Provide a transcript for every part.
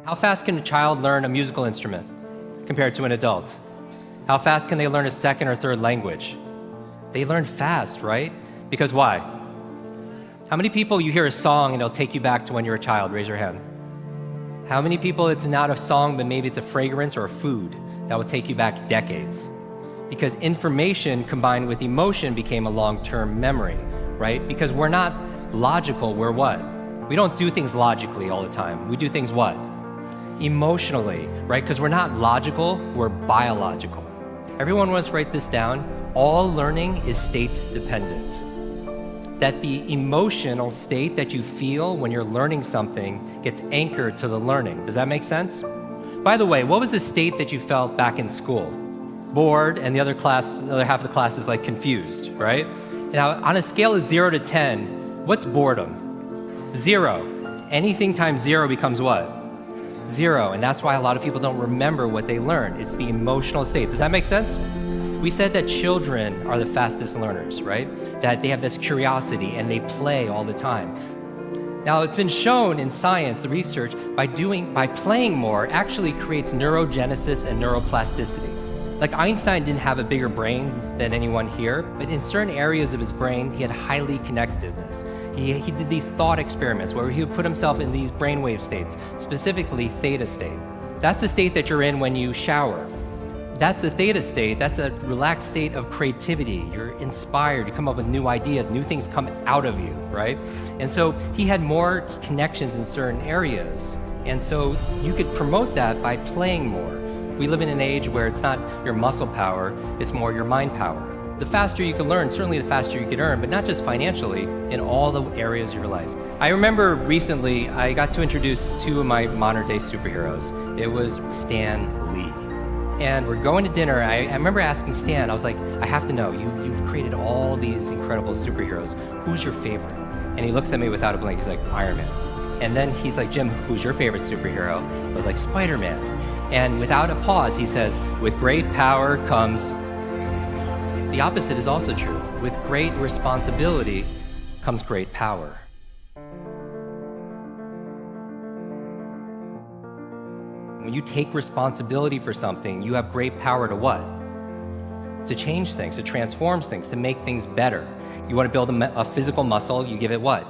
How fast can a child learn a musical instrument compared to an adult? How fast can they learn a second or third language? They learn fast, right? Because why? How many people you hear a song and it'll take you back to when you were a child? Raise your hand. How many people it's not a song, but maybe it's a fragrance or a food that will take you back decades? Because information combined with emotion became a long-term memory, right? Because we're not logical, we're what? We don't do things logically all the time. We do things what? Emotionally, right? Because we're not logical, we're biological. Everyone wants to write this down. All learning is state dependent. That the emotional state that you feel when you're learning something gets anchored to the learning. Does that make sense? By the way, what was the state that you felt back in school? Bored, and the other half of the class is like confused, right? Now, on a scale of 0 to 10, what's boredom? 0. Anything times 0 becomes what? 0, and that's why a lot of people don't remember what they learned. It's the emotional state. Does that make sense? We said that children are the fastest learners, right? That they have this curiosity and they play all the time. Now, it's been shown in science, the research, by playing more actually creates neurogenesis and neuroplasticity. Like Einstein didn't have a bigger brain than anyone here, but in certain areas of his brain, he had highly connectedness. He did these thought experiments where he would put himself in these brainwave states, specifically theta state. That's the state that you're in when you shower. That's the theta state. That's a relaxed state of creativity. You're inspired. You come up with new ideas. New things come out of you, right? And so he had more connections in certain areas. And so you could promote that by playing more. We live in an age where it's not your muscle power, it's more your mind power. The faster you can learn, certainly the faster you can earn, but not just financially, in all the areas of your life. I remember recently, I got to introduce two of my modern day superheroes. It was Stan Lee. And we're going to dinner. I remember asking Stan, I was like, I have to know, you've created all these incredible superheroes. Who's your favorite? And he looks at me without a blink. He's like, Iron Man. And then he's like, Jim, who's your favorite superhero? I was like, Spider-Man. And without a pause, he says, with great power comes... The opposite is also true. With great responsibility comes great power. When you take responsibility for something, you have great power to what? To change things, to transform things, to make things better. You want to build a physical muscle, you give it what?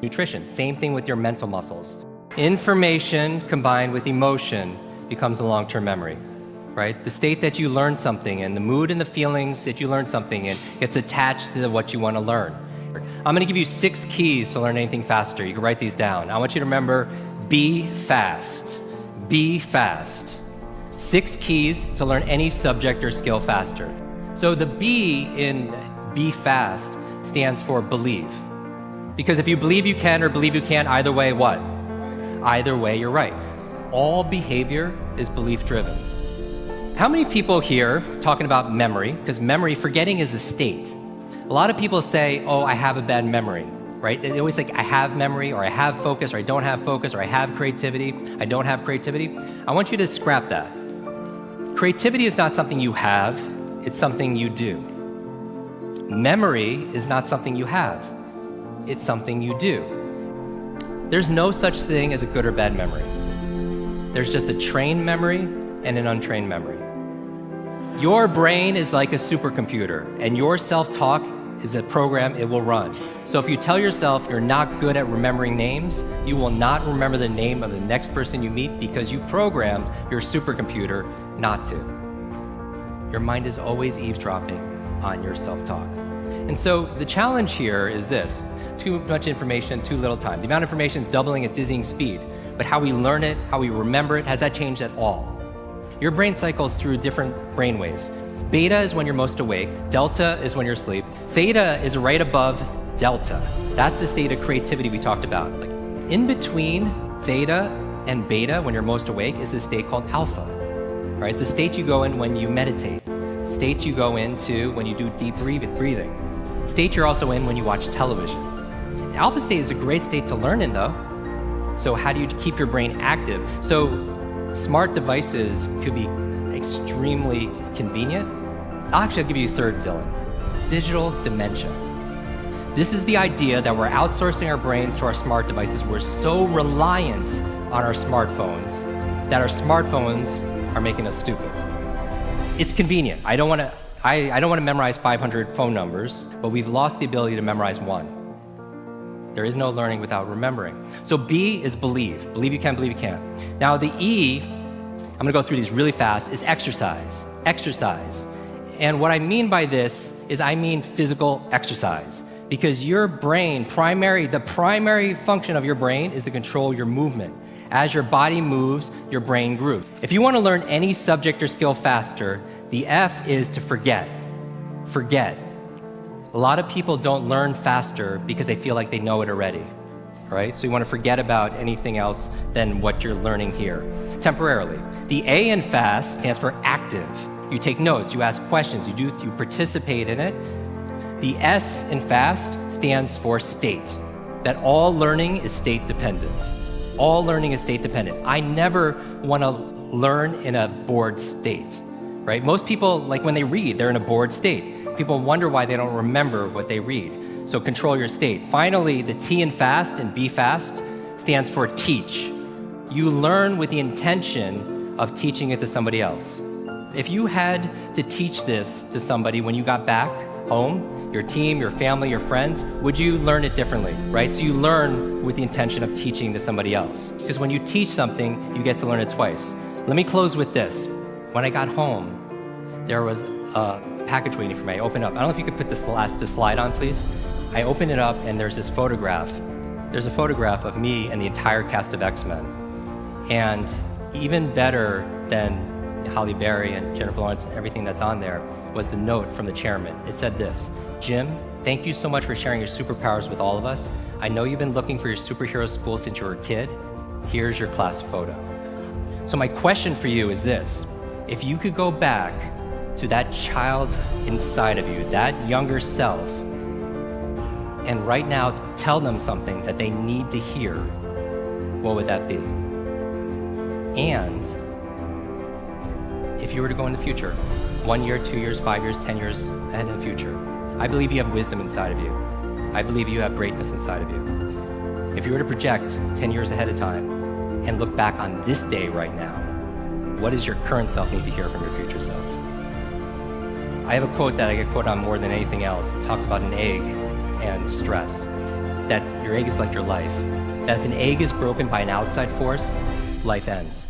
Nutrition. Same thing with your mental muscles. Information combined with emotion becomes a long-term memory, right? The state that you learn something in, the mood and the feelings that you learn something in gets attached to what you want to learn. I'm going to give you 6 keys to learn anything faster. You can write these down. I want you to remember, be fast. Be fast. 6 keys to learn any subject or skill faster. So the B in be fast stands for believe. Because if you believe you can or believe you can't, either way, what? Either way, you're right. All behavior is belief driven. How many people here talking about memory? Because memory, forgetting is a state. A lot of people say, oh, I have a bad memory, right? They always think I have memory, or I have focus, or I don't have focus, or I have creativity, I don't have creativity. I want you to scrap that. Creativity is not something you have, it's something you do. Memory is not something you have, it's something you do. There's no such thing as a good or bad memory. There's just a trained memory and an untrained memory. Your brain is like a supercomputer, and your self-talk is a program it will run. So if you tell yourself you're not good at remembering names, you will not remember the name of the next person you meet because you programmed your supercomputer not to. Your mind is always eavesdropping on your self-talk. And so the challenge here is this: too much information, too little time. The amount of information is doubling at dizzying speed, but how we learn it, how we remember it, has that changed at all? Your brain cycles through different brain waves. Beta is when you're most awake, delta is when you're asleep, theta is right above delta. That's the state of creativity we talked about. Like in between theta and beta, when you're most awake, is a state called alpha. Right? It's a state you go in when you meditate. State you go into when you do deep breathing. State you're also in when you watch television. Alpha state is a great state to learn in though. So how do you keep your brain active? So smart devices could be extremely convenient. I'll give you a third villain: digital dementia. This is the idea that we're outsourcing our brains to our smart devices. We're so reliant on our smartphones that our smartphones are making us stupid. It's convenient. I don't want to memorize 500 phone numbers, but we've lost the ability to memorize one. There is no learning without remembering. So B is believe. Believe you can, believe you can. Now the E, I'm gonna go through these really fast, is exercise. Exercise. And what I mean by this is I mean physical exercise. Because your brain, the primary function of your brain is to control your movement. As your body moves, your brain grooves. If you want to learn any subject or skill faster, the F is to forget. Forget. A lot of people don't learn faster because they feel like they know it already, right? So you want to forget about anything else than what you're learning here, temporarily. The A in FAST stands for active. You take notes, you ask questions, you participate in it. The S in FAST stands for state, that all learning is state dependent. All learning is state dependent. I never want to learn in a bored state, right? Most people, like when they read, they're in a bored state. People wonder why they don't remember what they read. So control your state. Finally, the T in FAST and B FAST stands for teach. You learn with the intention of teaching it to somebody else. If you had to teach this to somebody when you got back home, your team, your family, your friends, would you learn it differently, right? So you learn with the intention of teaching to somebody else. Because when you teach something, you get to learn it twice. Let me close with this. When I got home, there was a package waiting for me. I opened up. I don't know if you could put the slide on, please. I opened it up and there's this photograph. There's a photograph of me and the entire cast of X-Men. And even better than Halle Berry and Jennifer Lawrence and everything that's on there was the note from the chairman. It said this: Jim, thank you so much for sharing your superpowers with all of us. I know you've been looking for your superhero school since you were a kid. Here's your class photo. So my question for you is this: if you could go back to that child inside of you, that younger self, and right now tell them something that they need to hear, what would that be? And if you were to go in the future, 1 year, 2 years, 5 years, 10 years ahead in the future, I believe you have wisdom inside of you. I believe you have greatness inside of you. If you were to project 10 years ahead of time and look back on this day right now, what does your current self need to hear from your future self? I have a quote that I get quoted on more than anything else. It talks about an egg and stress, that your egg is like your life, that if an egg is broken by an outside force, life ends.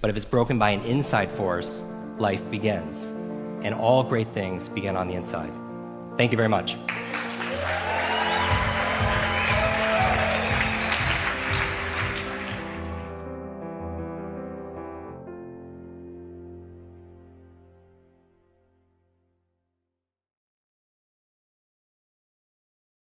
But if it's broken by an inside force, life begins. And all great things begin on the inside. Thank you very much.